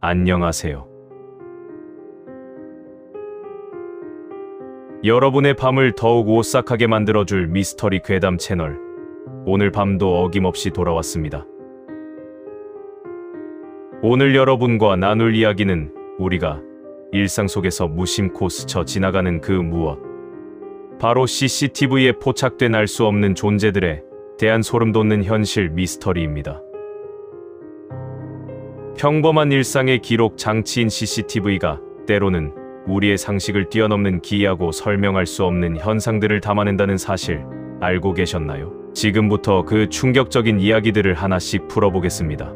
안녕하세요. 여러분의 밤을 더욱 오싹하게 만들어줄 미스터리 괴담 채널. 오늘 밤도 어김없이 돌아왔습니다. 오늘 여러분과 나눌 이야기는 우리가 일상 속에서 무심코 스쳐 지나가는 그 무엇. 바로 CCTV에 포착된 알 수 없는 존재들에 대한 소름 돋는 현실 미스터리입니다. 평범한 일상의 기록 장치인 CCTV가 때로는 우리의 상식을 뛰어넘는 기이하고 설명할 수 없는 현상들을 담아낸다는 사실 알고 계셨나요? 지금부터 그 충격적인 이야기들을 하나씩 풀어보겠습니다.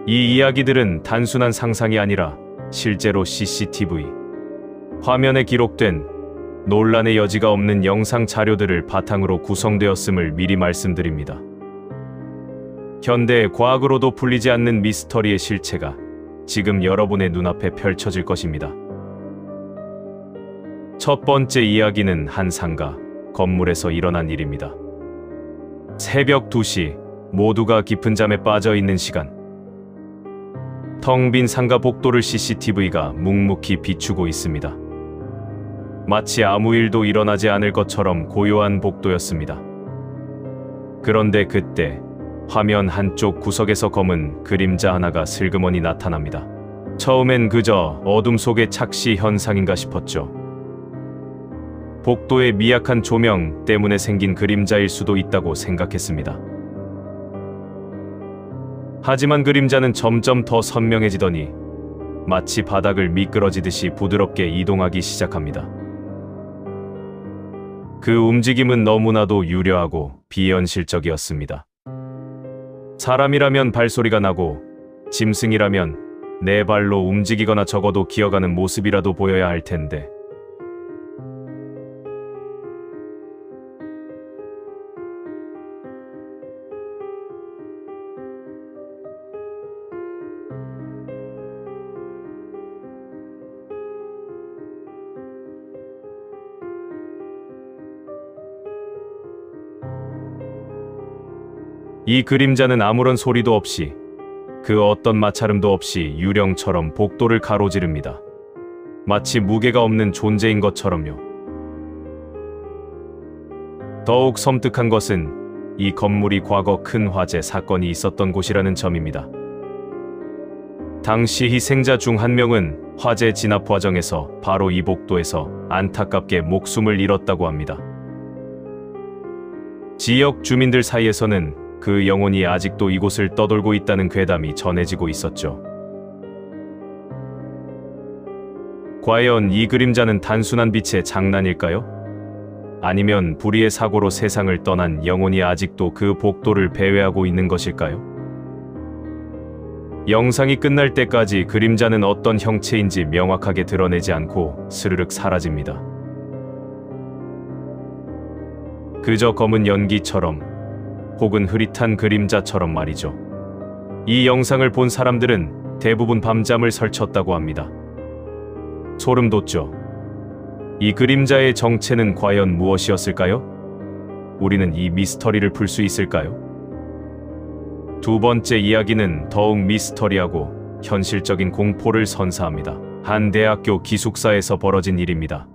이 이야기들은 단순한 상상이 아니라 실제로 CCTV 화면에 기록된 논란의 여지가 없는 영상 자료들을 바탕으로 구성되었음을 미리 말씀드립니다. 현대의 과학으로도 풀리지 않는 미스터리의 실체가 지금 여러분의 눈앞에 펼쳐질 것입니다. 첫 번째 이야기는 한 상가 건물에서 일어난 일입니다. 새벽 2시, 모두가 깊은 잠에 빠져 있는 시간. 텅 빈 상가 복도를 CCTV가 묵묵히 비추고 있습니다. 마치 아무 일도 일어나지 않을 것처럼 고요한 복도였습니다. 그런데 그때 화면 한쪽 구석에서 검은 그림자 하나가 슬그머니 나타납니다. 처음엔 그저 어둠 속의 착시 현상인가 싶었죠. 복도의 미약한 조명 때문에 생긴 그림자일 수도 있다고 생각했습니다. 하지만 그림자는 점점 더 선명해지더니 마치 바닥을 미끄러지듯이 부드럽게 이동하기 시작합니다. 그 움직임은 너무나도 유려하고 비현실적이었습니다. 사람이라면 발소리가 나고 짐승이라면 네 발로 움직이거나 적어도 기어가는 모습이라도 보여야 할 텐데 이 그림자는 아무런 소리도 없이 그 어떤 마찰음도 없이 유령처럼 복도를 가로지릅니다. 마치 무게가 없는 존재인 것처럼요. 더욱 섬뜩한 것은 이 건물이 과거 큰 화재 사건이 있었던 곳이라는 점입니다. 당시 희생자 중 한 명은 화재 진압 과정에서 바로 이 복도에서 안타깝게 목숨을 잃었다고 합니다. 지역 주민들 사이에서는 그 영혼이 아직도 이곳을 떠돌고 있다는 괴담이 전해지고 있었죠. 과연 이 그림자는 단순한 빛의 장난일까요? 아니면 불의의 사고로 세상을 떠난 영혼이 아직도 그 복도를 배회하고 있는 것일까요? 영상이 끝날 때까지 그림자는 어떤 형체인지 명확하게 드러내지 않고 스르륵 사라집니다. 그저 검은 연기처럼 혹은 흐릿한 그림자처럼 말이죠. 이 영상을 본 사람들은 대부분 밤잠을 설쳤다고 합니다. 소름 돋죠. 이 그림자의 정체는 과연 무엇이었을까요? 우리는 이 미스터리를 풀 수 있을까요? 두 번째 이야기는 더욱 미스터리하고 현실적인 공포를 선사합니다. 한 대학교 기숙사에서 벌어진 일입니다.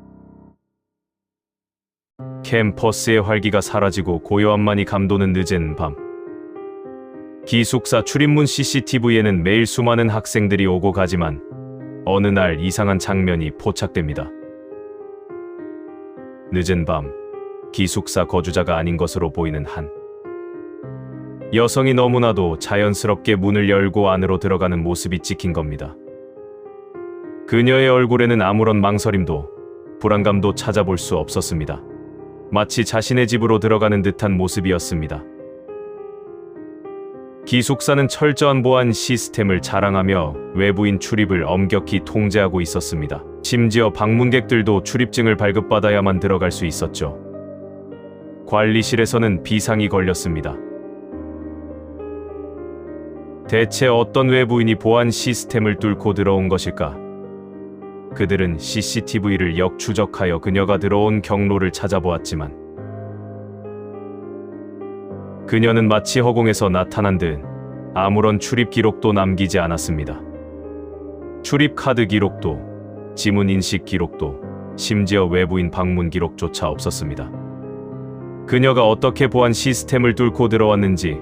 캠퍼스의 활기가 사라지고 고요함만이 감도는 늦은 밤. 기숙사 출입문 CCTV에는 매일 수많은 학생들이 오고 가지만 어느 날 이상한 장면이 포착됩니다. 늦은 밤, 기숙사 거주자가 아닌 것으로 보이는 한 여성이 너무나도 자연스럽게 문을 열고 안으로 들어가는 모습이 찍힌 겁니다. 그녀의 얼굴에는 아무런 망설임도 불안감도 찾아볼 수 없었습니다. 마치 자신의 집으로 들어가는 듯한 모습이었습니다. 기숙사는 철저한 보안 시스템을 자랑하며 외부인 출입을 엄격히 통제하고 있었습니다. 심지어 방문객들도 출입증을 발급받아야만 들어갈 수 있었죠. 관리실에서는 비상이 걸렸습니다. 대체 어떤 외부인이 보안 시스템을 뚫고 들어온 것일까? 그들은 CCTV를 역추적하여 그녀가 들어온 경로를 찾아보았지만 그녀는 마치 허공에서 나타난 듯 아무런 출입 기록도 남기지 않았습니다. 출입 카드 기록도, 지문 인식 기록도, 심지어 외부인 방문 기록조차 없었습니다. 그녀가 어떻게 보안 시스템을 뚫고 들어왔는지,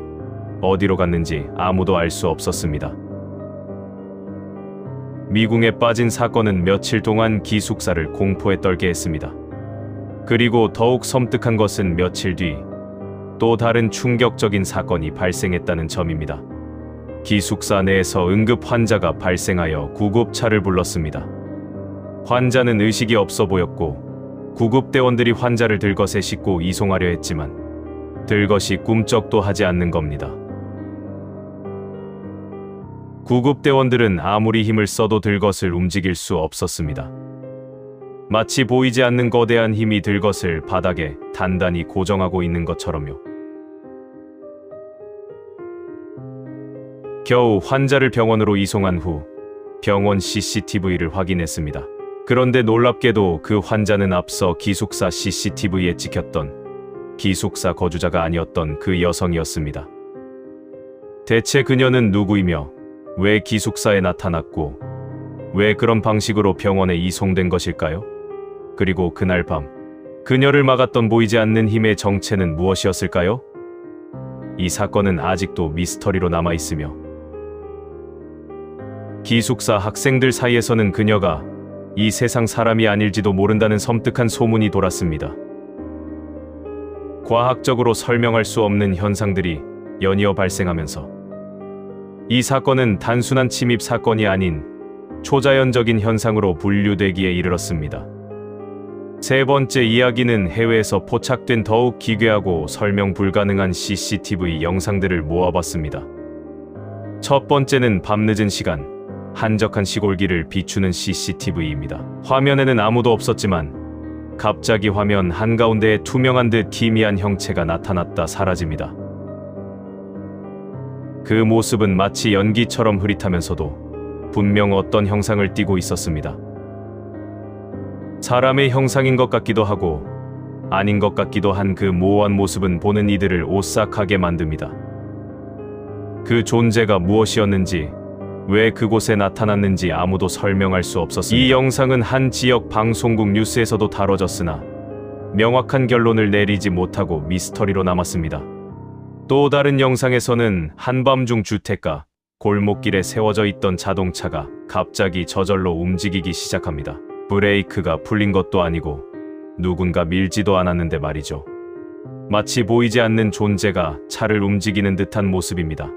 어디로 갔는지 아무도 알 수 없었습니다. 미궁에 빠진 사건은 며칠 동안 기숙사를 공포에 떨게 했습니다. 그리고 더욱 섬뜩한 것은 며칠 뒤 또 다른 충격적인 사건이 발생했다는 점입니다. 기숙사 내에서 응급 환자가 발생하여 구급차를 불렀습니다. 환자는 의식이 없어 보였고 구급대원들이 환자를 들것에 싣고 이송하려 했지만 들것이 꿈쩍도 하지 않는 겁니다. 구급대원들은 아무리 힘을 써도 들것을 움직일 수 없었습니다. 마치 보이지 않는 거대한 힘이 들것을 바닥에 단단히 고정하고 있는 것처럼요. 겨우 환자를 병원으로 이송한 후 병원 CCTV를 확인했습니다. 그런데 놀랍게도 그 환자는 앞서 기숙사 CCTV에 찍혔던 기숙사 거주자가 아니었던 그 여성이었습니다. 대체 그녀는 누구이며 왜 기숙사에 나타났고 왜 그런 방식으로 병원에 이송된 것일까요? 그리고 그날 밤 그녀를 막았던 보이지 않는 힘의 정체는 무엇이었을까요? 이 사건은 아직도 미스터리로 남아있으며 기숙사 학생들 사이에서는 그녀가 이 세상 사람이 아닐지도 모른다는 섬뜩한 소문이 돌았습니다. 과학적으로 설명할 수 없는 현상들이 연이어 발생하면서 이 사건은 단순한 침입 사건이 아닌 초자연적인 현상으로 분류되기에 이르렀습니다. 세 번째 이야기는 해외에서 포착된 더욱 기괴하고 설명 불가능한 CCTV 영상들을 모아봤습니다. 첫 번째는 밤늦은 시간, 한적한 시골길을 비추는 CCTV입니다. 화면에는 아무도 없었지만 갑자기 화면 한가운데에 투명한 듯 기미한 형체가 나타났다 사라집니다. 그 모습은 마치 연기처럼 흐릿하면서도 분명 어떤 형상을 띠고 있었습니다. 사람의 형상인 것 같기도 하고 아닌 것 같기도 한 그 모호한 모습은 보는 이들을 오싹하게 만듭니다. 그 존재가 무엇이었는지, 왜 그곳에 나타났는지 아무도 설명할 수 없었습니다. 이 영상은 한 지역 방송국 뉴스에서도 다뤄졌으나 명확한 결론을 내리지 못하고 미스터리로 남았습니다. 또 다른 영상에서는 한밤중 주택가, 골목길에 세워져 있던 자동차가 갑자기 저절로 움직이기 시작합니다. 브레이크가 풀린 것도 아니고 누군가 밀지도 않았는데 말이죠. 마치 보이지 않는 존재가 차를 움직이는 듯한 모습입니다.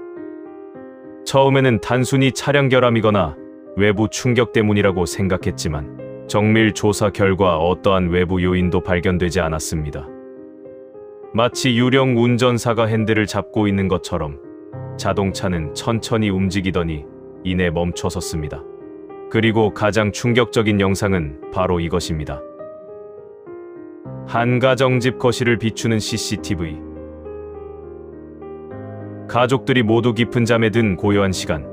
처음에는 단순히 차량 결함이거나 외부 충격 때문이라고 생각했지만 정밀 조사 결과 어떠한 외부 요인도 발견되지 않았습니다. 마치 유령 운전사가 핸들을 잡고 있는 것처럼 자동차는 천천히 움직이더니 이내 멈춰섰습니다. 그리고 가장 충격적인 영상은 바로 이것입니다. 한 가정집 거실을 비추는 CCTV. 가족들이 모두 깊은 잠에 든 고요한 시간.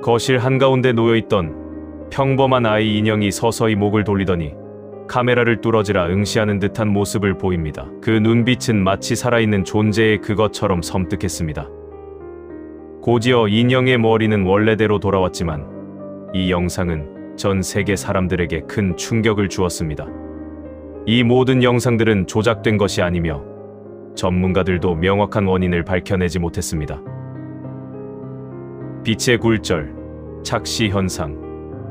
거실 한가운데 놓여있던 평범한 아이 인형이 서서히 목을 돌리더니 카메라를 뚫어지라 응시하는 듯한 모습을 보입니다. 그 눈빛은 마치 살아있는 존재의 그것처럼 섬뜩했습니다. 곧이어 인형의 머리는 원래대로 돌아왔지만 이 영상은 전 세계 사람들에게 큰 충격을 주었습니다. 이 모든 영상들은 조작된 것이 아니며 전문가들도 명확한 원인을 밝혀내지 못했습니다. 빛의 굴절, 착시 현상,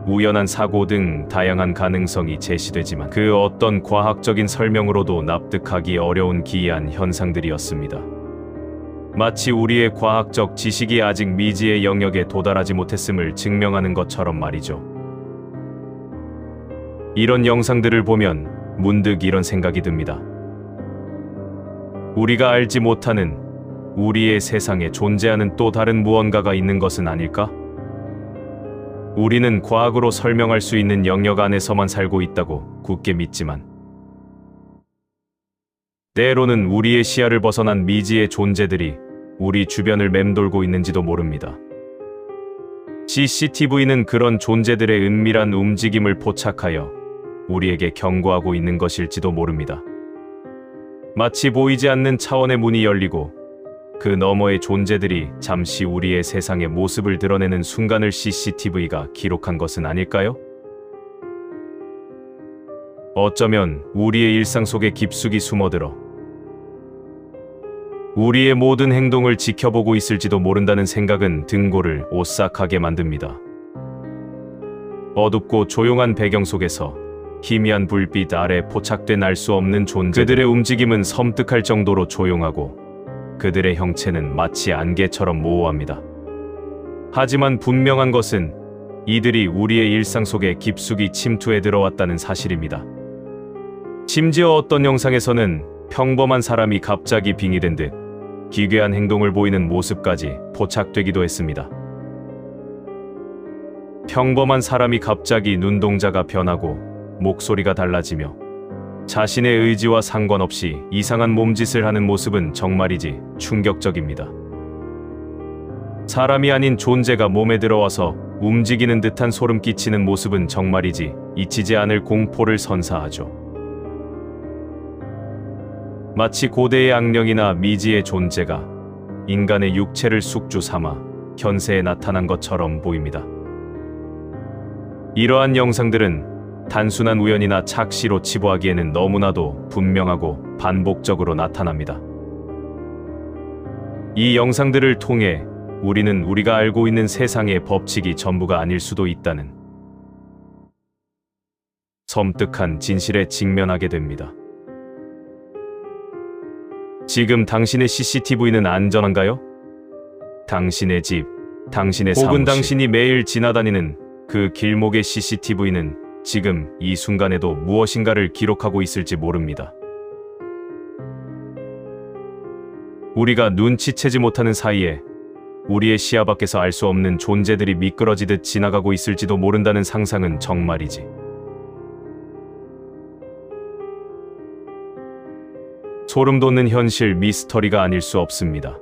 우연한 사고 등 다양한 가능성이 제시되지만 그 어떤 과학적인 설명으로도 납득하기 어려운 기이한 현상들이었습니다. 마치 우리의 과학적 지식이 아직 미지의 영역에 도달하지 못했음을 증명하는 것처럼 말이죠. 이런 영상들을 보면 문득 이런 생각이 듭니다. 우리가 알지 못하는 우리의 세상에 존재하는 또 다른 무언가가 있는 것은 아닐까? 우리는 과학으로 설명할 수 있는 영역 안에서만 살고 있다고 굳게 믿지만 때로는 우리의 시야를 벗어난 미지의 존재들이 우리 주변을 맴돌고 있는지도 모릅니다. CCTV는 그런 존재들의 은밀한 움직임을 포착하여 우리에게 경고하고 있는 것일지도 모릅니다. 마치 보이지 않는 차원의 문이 열리고 그 너머의 존재들이 잠시 우리의 세상의 모습을 드러내는 순간을 CCTV가 기록한 것은 아닐까요? 어쩌면 우리의 일상 속에 깊숙이 숨어들어 우리의 모든 행동을 지켜보고 있을지도 모른다는 생각은 등골을 오싹하게 만듭니다. 어둡고 조용한 배경 속에서 희미한 불빛 아래 포착된 알 수 없는 존재, 그들의 움직임은 섬뜩할 정도로 조용하고 그들의 형체는 마치 안개처럼 모호합니다. 하지만 분명한 것은 이들이 우리의 일상 속에 깊숙이 침투해 들어왔다는 사실입니다. 심지어 어떤 영상에서는 평범한 사람이 갑자기 빙의된 듯 기괴한 행동을 보이는 모습까지 포착되기도 했습니다. 평범한 사람이 갑자기 눈동자가 변하고 목소리가 달라지며 자신의 의지와 상관없이 이상한 몸짓을 하는 모습은 정말이지 충격적입니다. 사람이 아닌 존재가 몸에 들어와서 움직이는 듯한 소름 끼치는 모습은 정말이지 잊히지 않을 공포를 선사하죠. 마치 고대의 악령이나 미지의 존재가 인간의 육체를 숙주 삼아 현세에 나타난 것처럼 보입니다. 이러한 영상들은 단순한 우연이나 착시로 치부하기에는 너무나도 분명하고 반복적으로 나타납니다. 이 영상들을 통해 우리는 우리가 알고 있는 세상의 법칙이 전부가 아닐 수도 있다는 섬뜩한 진실에 직면하게 됩니다. 지금 당신의 CCTV는 안전한가요? 당신의 집, 당신의 사무실, 혹은 당신이 매일 지나다니는 그 길목의 CCTV는 지금 이 순간에도 무엇인가를 기록하고 있을지 모릅니다. 우리가 눈치채지 못하는 사이에 우리의 시야 밖에서 알 수 없는 존재들이 미끄러지듯 지나가고 있을지도 모른다는 상상은 정말이지 소름 돋는 현실 미스터리가 아닐 수 없습니다.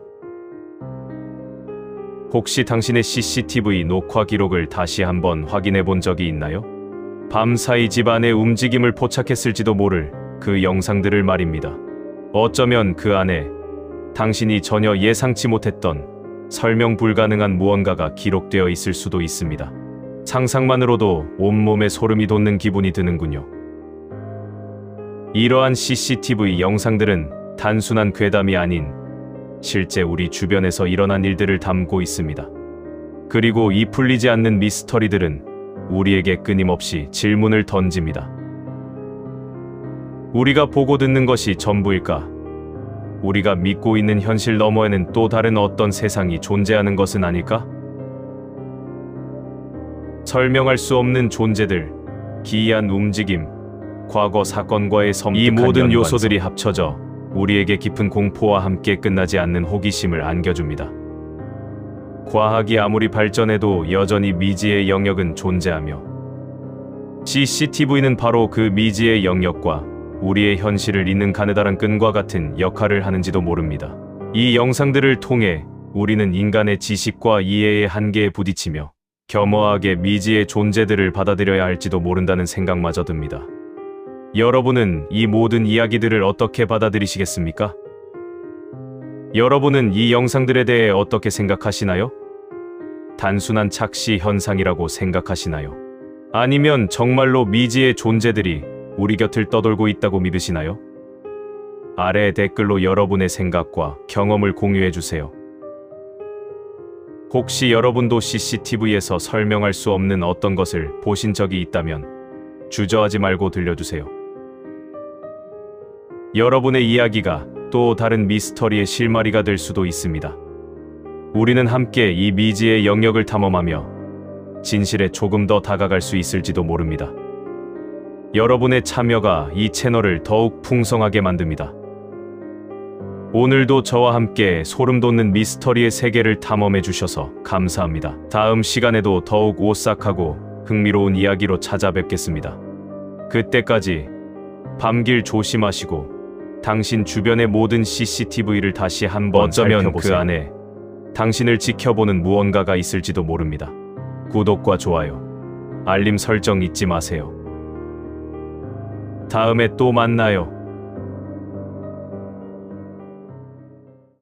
혹시 당신의 CCTV 녹화 기록을 다시 한번 확인해 본 적이 있나요? 밤사이 집안의 움직임을 포착했을지도 모를 그 영상들을 말입니다. 어쩌면 그 안에 당신이 전혀 예상치 못했던 설명 불가능한 무언가가 기록되어 있을 수도 있습니다. 상상만으로도 온몸에 소름이 돋는 기분이 드는군요. 이러한 CCTV 영상들은 단순한 괴담이 아닌 실제 우리 주변에서 일어난 일들을 담고 있습니다. 그리고 이 풀리지 않는 미스터리들은 우리에게 끊임없이 질문을 던집니다. 우리가 보고 듣는 것이 전부일까? 우리가 믿고 있는 현실 너머에는 또 다른 어떤 세상이 존재하는 것은 아닐까? 설명할 수 없는 존재들, 기이한 움직임, 과거 사건과의 섬뜩한 이 모든 요소들이 합쳐져 우리에게 깊은 공포와 함께 끝나지 않는 호기심을 안겨줍니다. 과학이 아무리 발전해도 여전히 미지의 영역은 존재하며 CCTV는 바로 그 미지의 영역과 우리의 현실을 잇는 가느다란 끈과 같은 역할을 하는지도 모릅니다. 이 영상들을 통해 우리는 인간의 지식과 이해의 한계에 부딪히며 겸허하게 미지의 존재들을 받아들여야 할지도 모른다는 생각마저 듭니다. 여러분은 이 모든 이야기들을 어떻게 받아들이시겠습니까? 여러분은 이 영상들에 대해 어떻게 생각하시나요? 단순한 착시 현상이라고 생각하시나요? 아니면 정말로 미지의 존재들이 우리 곁을 떠돌고 있다고 믿으시나요? 아래 댓글로 여러분의 생각과 경험을 공유해주세요. 혹시 여러분도 CCTV에서 설명할 수 없는 어떤 것을 보신 적이 있다면 주저하지 말고 들려주세요. 여러분의 이야기가 또 다른 미스터리의 실마리가 될 수도 있습니다. 우리는 함께 이 미지의 영역을 탐험하며 진실에 조금 더 다가갈 수 있을지도 모릅니다. 여러분의 참여가 이 채널을 더욱 풍성하게 만듭니다. 오늘도 저와 함께 소름 돋는 미스터리의 세계를 탐험해 주셔서 감사합니다. 다음 시간에도 더욱 오싹하고 흥미로운 이야기로 찾아뵙겠습니다. 그때까지 밤길 조심하시고 당신 주변의 모든 CCTV를 다시 한번 살펴보세요. 그 안에 당신을 지켜보는 무언가가 있을지도 모릅니다. 구독과 좋아요, 알림 설정 잊지 마세요. 다음에 또 만나요.